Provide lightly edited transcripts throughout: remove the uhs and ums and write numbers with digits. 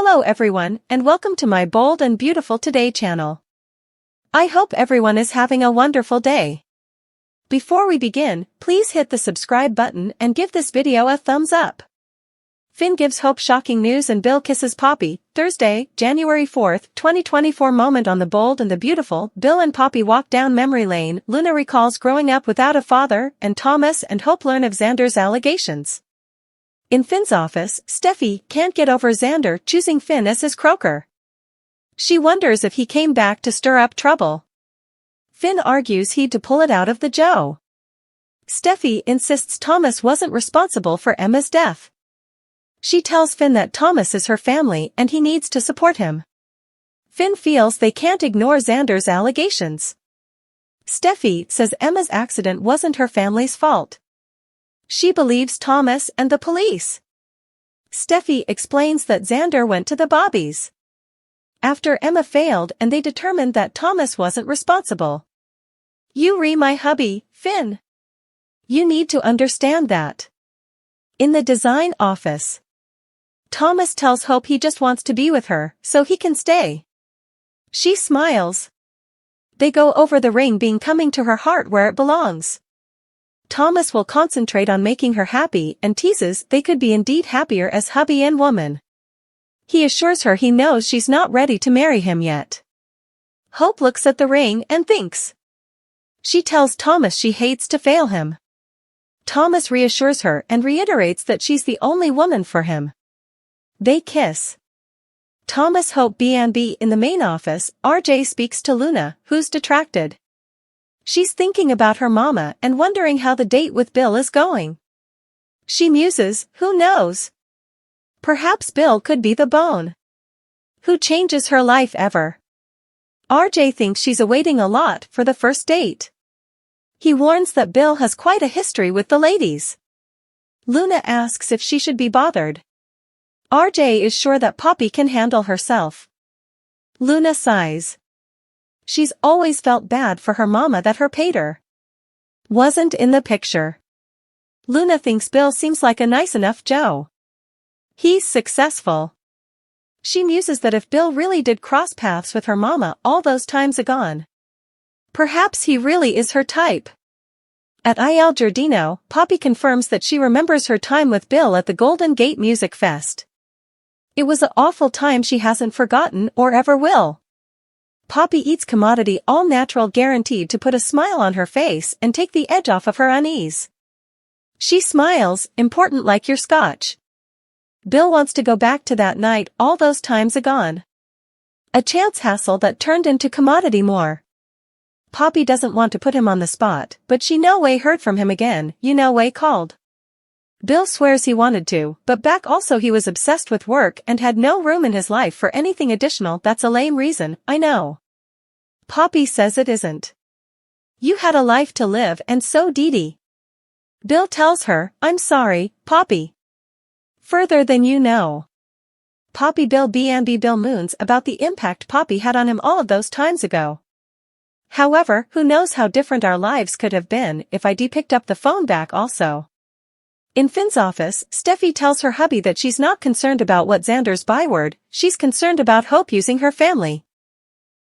Hello everyone, and welcome to my Bold and Beautiful Today channel. I hope everyone is having a wonderful day. Before we begin, please hit the subscribe button and give this video a thumbs up. Finn gives Hope shocking news and Bill kisses Poppy. Thursday, January 4th, 2024 moment on the Bold and the Beautiful. Bill and Poppy walk down memory lane. Luna recalls growing up without a father, and Thomas and Hope learn of Xander's allegations. In Finn's office, Steffi can't get over Xander choosing Finn as his croaker. She wonders if he came back to stir up trouble. Finn argues he'd to pull it out of the Joe. Steffi insists Thomas wasn't responsible for Emma's death. She tells Finn that Thomas is her family and he needs to support him. Finn feels they can't ignore Xander's allegations. Steffi says Emma's accident wasn't her family's fault. She believes Thomas and the police. Steffi explains that Xander went to the Bobbies after Emma failed and they determined that Thomas wasn't responsible. "You re my hubby, Finn. You need to understand that." In the design office, Thomas tells Hope he just wants to be with her, so he can stay. She smiles. They go over the ring being coming to her heart where it belongs. Thomas will concentrate on making her happy and teases they could be indeed happier as hubby and woman. He assures her he knows she's not ready to marry him yet. Hope looks at the ring and thinks. She tells Thomas she hates to fail him. Thomas reassures her and reiterates that she's the only woman for him. They kiss. Thomas Hope B&B in the main office. RJ speaks to Luna, who's distracted. She's thinking about her mama and wondering how the date with Bill is going. She muses, who knows? Perhaps Bill could be the bone who changes her life ever. RJ thinks she's awaiting a lot for the first date. He warns that Bill has quite a history with the ladies. Luna asks if she should be bothered. RJ is sure that Poppy can handle herself. Luna sighs. She's always felt bad for her mama that her pater wasn't in the picture. Luna thinks Bill seems like a nice enough Joe. He's successful. She muses that if Bill really did cross paths with her mama all those times agone, perhaps he really is her type. At Il Giardino, Poppy confirms that she remembers her time with Bill at the Golden Gate Music Fest. It was an awful time she hasn't forgotten or ever will. Poppy eats commodity all-natural guaranteed to put a smile on her face and take the edge off of her unease. She smiles, important like your scotch. Bill wants to go back to that night all those times agone. A chance hassle that turned into commodity more. Poppy doesn't want to put him on the spot, but she no way heard from him again, way called. Bill swears he wanted to, but back also he was obsessed with work and had no room in his life for anything additional. That's a lame reason, I know. Poppy says it isn't. You had a life to live and so did. Bill tells her, I'm sorry, Poppy. Further than you know. Poppy Bill B&B Bill moons about the impact Poppy had on him all of those times ago. However, who knows how different our lives could have been if I'd picked up the phone back also. In Finn's office, Steffi tells her hubby that she's not concerned about what Xander's byword, she's concerned about Hope using her family.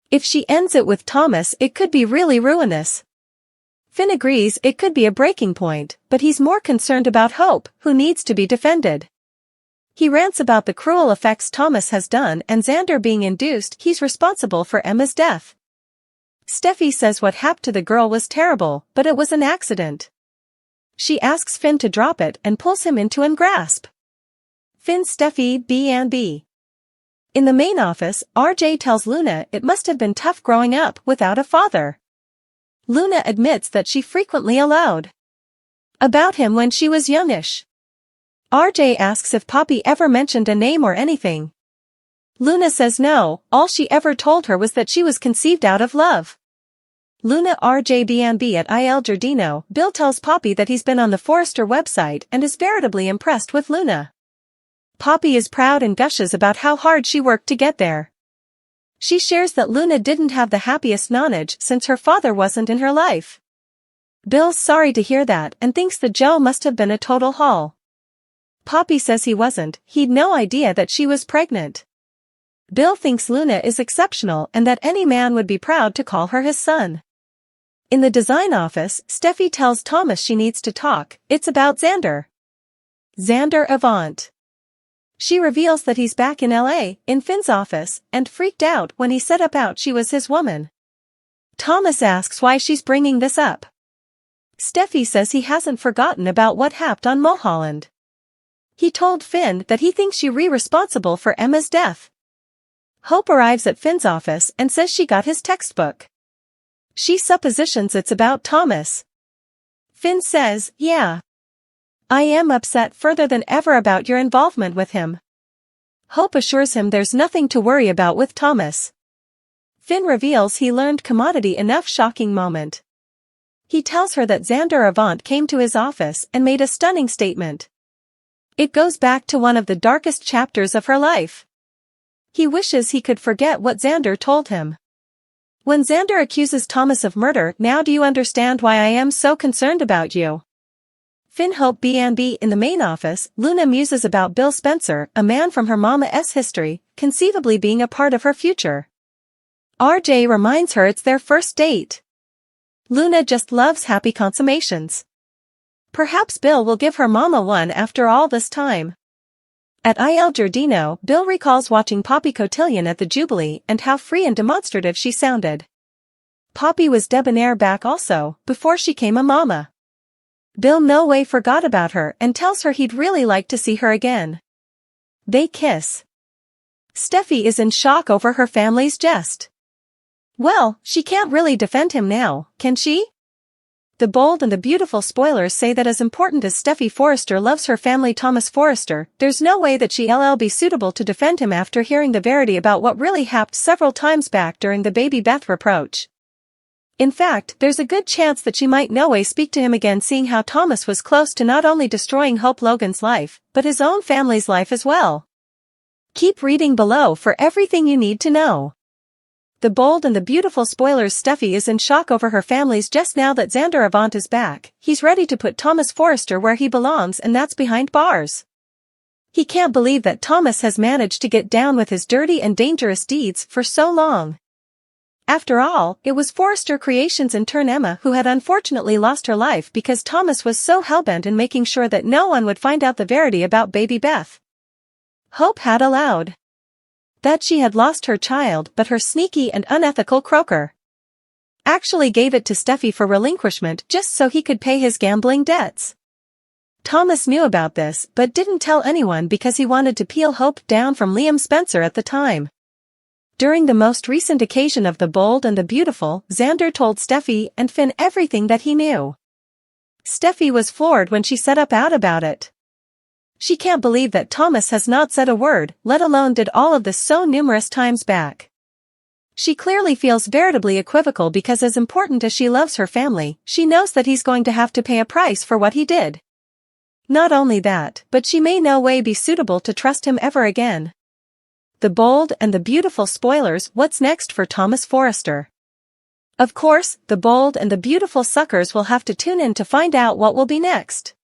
If she ends it with Thomas, it could be really ruinous. Finn agrees it could be a breaking point, but he's more concerned about Hope, who needs to be defended. He rants about the cruel effects Thomas has done and Xander being induced he's responsible for Emma's death. Steffi says what happened to the girl was terrible, but it was an accident. She asks Finn to drop it and pulls him into an grasp. Finn Steffi B&B. In the main office, RJ tells Luna it must have been tough growing up without a father. Luna admits that she frequently allowed about him when she was youngish. RJ asks if Poppy ever mentioned a name or anything. Luna says no, all she ever told her was that she was conceived out of love. Luna RJ B&B at Il Giardino. Bill tells Poppy that he's been on the Forrester website and is veritably impressed with Luna. Poppy is proud and gushes about how hard she worked to get there. She shares that Luna didn't have the happiest nonage since her father wasn't in her life. Bill's sorry to hear that and thinks the Joe must have been a total haul. Poppy says he wasn't, he'd no idea that she was pregnant. Bill thinks Luna is exceptional and that any man would be proud to call her his son. In the design office, Steffi tells Thomas she needs to talk. It's about Xander. Xander Avant. She reveals that he's back in LA, in Finn's office, and freaked out when he said about she was his woman. Thomas asks why she's bringing this up. Steffi says he hasn't forgotten about what happened on Mulholland. He told Finn that he thinks you're responsible for Emma's death. Hope arrives at Finn's office and says she got his textbook. She suppositions it's about Thomas. Finn says, yeah. I am upset further than ever about your involvement with him. Hope assures him there's nothing to worry about with Thomas. Finn reveals he learned commodity enough shocking moment. He tells her that Xander Avant came to his office and made a stunning statement. It goes back to one of the darkest chapters of her life. He wishes he could forget what Xander told him. When Xander accuses Thomas of murder, now do you understand why I am so concerned about you? Finn Hope B&B in the main office, Luna muses about Bill Spencer, a man from her mama's history, conceivably being a part of her future. RJ reminds her it's their first date. Luna just loves happy consummations. Perhaps Bill will give her mama one after all this time. At Il Giardino, Bill recalls watching Poppy Cotillion at the Jubilee and how free and demonstrative she sounded. Poppy was debonair back also, before she came a mama. Bill no way forgot about her and tells her he'd really like to see her again. They kiss. Steffi is in shock over her family's jest. Well, she can't really defend him now, can she? The bold and the beautiful spoilers say that as important as Steffi Forrester loves her family Thomas Forrester, there's no way that she'll be suitable to defend him after hearing the verity about what really happened several times back during the baby Beth reproach. In fact, there's a good chance that she might no way speak to him again, seeing how Thomas was close to not only destroying Hope Logan's life, but his own family's life as well. Keep reading below for everything you need to know. The bold and the beautiful spoilers. Steffi is in shock over her family's just now that Xander Avant is back. He's ready to put Thomas Forrester where he belongs, and that's behind bars. He can't believe that Thomas has managed to get down with his dirty and dangerous deeds for so long. After all, it was Forrester Creations' intern Emma who had unfortunately lost her life because Thomas was so hellbent in making sure that no one would find out the verity about baby Beth. Hope had allowed that she had lost her child, but her sneaky and unethical croaker actually gave it to Steffi for relinquishment just so he could pay his gambling debts. Thomas knew about this but didn't tell anyone because he wanted to peel Hope down from Liam Spencer at the time. During the most recent occasion of The Bold and the Beautiful, Xander told Steffi and Finn everything that he knew. Steffi was floored when she set up out about it. She can't believe that Thomas has not said a word, let alone did all of this so numerous times back. She clearly feels veritably equivocal because as important as she loves her family, she knows that he's going to have to pay a price for what he did. Not only that, but she may no way be suitable to trust him ever again. The Bold and the Beautiful spoilers. What's next for Thomas Forrester? Of course, The Bold and the Beautiful suckers will have to tune in to find out what will be next.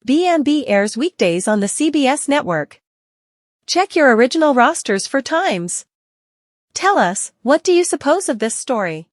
B&B airs weekdays on the CBS network. Check your original rosters for times. Tell us, what do you suppose of this story?